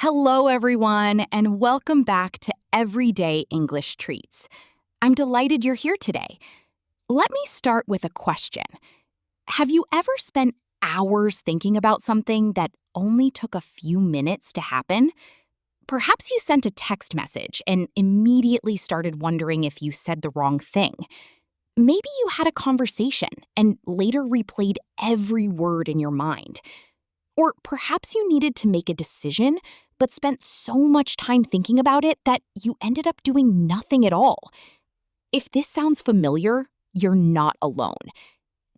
Hello, everyone, and welcome back to Everyday English Treats. I'm delighted you're here today. Let me start with a question. Have you ever spent hours thinking about something that only took a few minutes to happen? Perhaps you sent a text message and immediately started wondering if you said the wrong thing. Maybe you had a conversation and later replayed every word in your mind. Or perhaps you needed to make a decision, but spent so much time thinking about it that you ended up doing nothing at all. If this sounds familiar, you're not alone.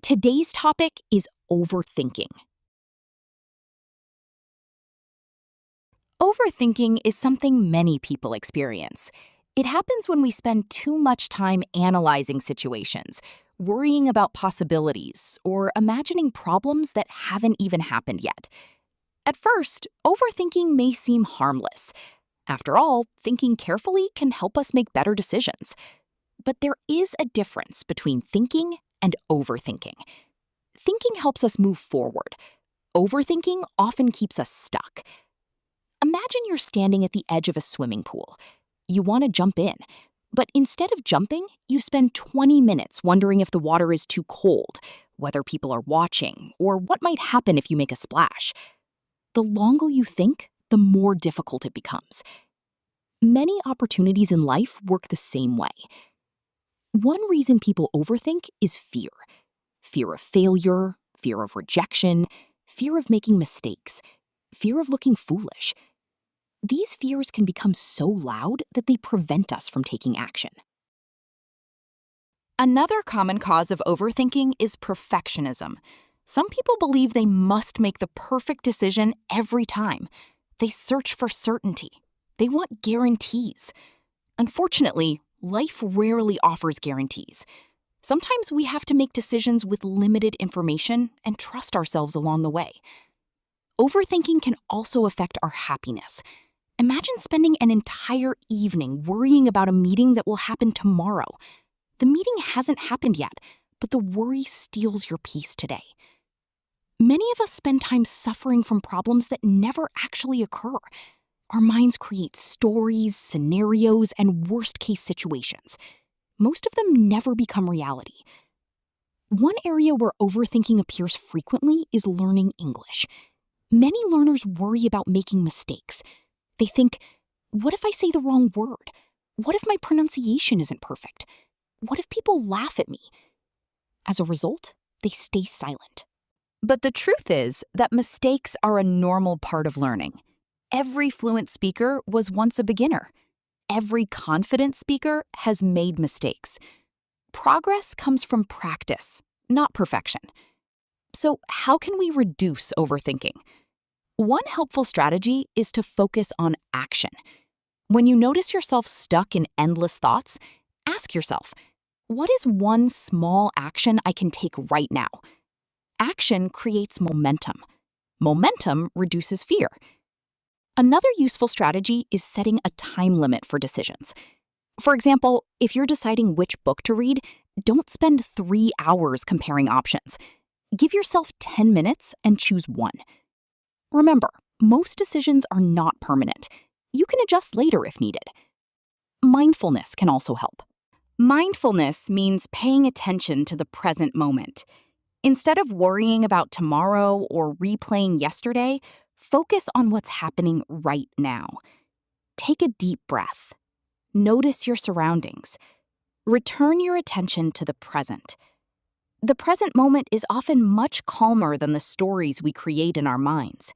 Today's topic is overthinking. Overthinking is something many people experience. It happens when we spend too much time analyzing situations, worrying about possibilities, or imagining problems that haven't even happened yet. At first, overthinking may seem harmless. After all, thinking carefully can help us make better decisions. But there is a difference between thinking and overthinking. Thinking helps us move forward. Overthinking often keeps us stuck. Imagine you're standing at the edge of a swimming pool. You want to jump in, but instead of jumping, you spend 20 minutes wondering if the water is too cold, whether people are watching, or what might happen if you make a splash. The longer you think, the more difficult it becomes. Many opportunities in life work the same way. One reason people overthink is fear. Fear of failure, fear of rejection, fear of making mistakes, fear of looking foolish. These fears can become so loud that they prevent us from taking action. Another common cause of overthinking is perfectionism. Some people believe they must make the perfect decision every time. They search for certainty. They want guarantees. Unfortunately, life rarely offers guarantees. Sometimes we have to make decisions with limited information and trust ourselves along the way. Overthinking can also affect our happiness. Imagine spending an entire evening worrying about a meeting that will happen tomorrow. The meeting hasn't happened yet, but the worry steals your peace today. Many of us spend time suffering from problems that never actually occur. Our minds create stories, scenarios, and worst-case situations. Most of them never become reality. One area where overthinking appears frequently is learning English. Many learners worry about making mistakes. They think, what if I say the wrong word? What if my pronunciation isn't perfect? What if people laugh at me? As a result, they stay silent. But the truth is that mistakes are a normal part of learning. Every fluent speaker was once a beginner. Every confident speaker has made mistakes. Progress comes from practice, not perfection. So, how can we reduce overthinking? One helpful strategy is to focus on action. When you notice yourself stuck in endless thoughts, ask yourself, what is one small action I can take right now? Action creates momentum. Momentum reduces fear. Another useful strategy is setting a time limit for decisions. For example, if you're deciding which book to read, don't spend 3 hours comparing options. Give yourself 10 minutes and choose one. Remember, most decisions are not permanent. You can adjust later if needed. Mindfulness can also help. Mindfulness means paying attention to the present moment. Instead of worrying about tomorrow or replaying yesterday, focus on what's happening right now. Take a deep breath. Notice your surroundings. Return your attention to the present. The present moment is often much calmer than the stories we create in our minds.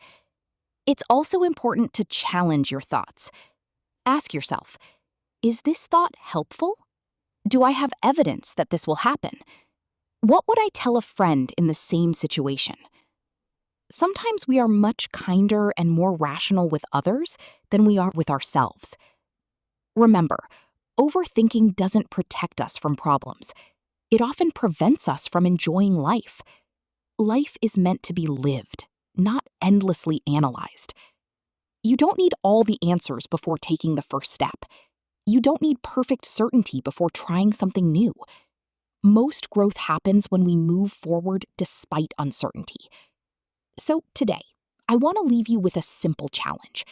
It's also important to challenge your thoughts. Ask yourself, is this thought helpful? Do I have evidence that this will happen? What would I tell a friend in the same situation? Sometimes we are much kinder and more rational with others than we are with ourselves. Remember, overthinking doesn't protect us from problems. It often prevents us from enjoying life. Life is meant to be lived, not endlessly analyzed. You don't need all the answers before taking the first step. You don't need perfect certainty before trying something new. Most growth happens when we move forward despite uncertainty. So today, I want to leave you with a simple challenge.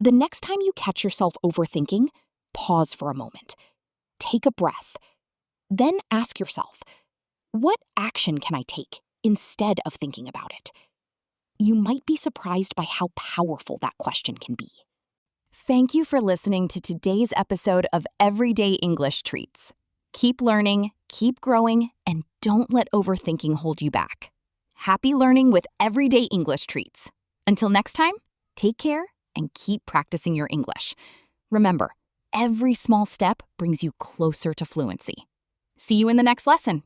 The next time you catch yourself overthinking, pause for a moment. Take a breath. Then ask yourself, what action can I take instead of thinking about it? You might be surprised by how powerful that question can be. Thank you for listening to today's episode of Everyday English Treats. Keep learning, keep growing, and don't let overthinking hold you back. Happy learning with Everyday English Treats. Until next time, take care and keep practicing your English. Remember, every small step brings you closer to fluency. See you in the next lesson.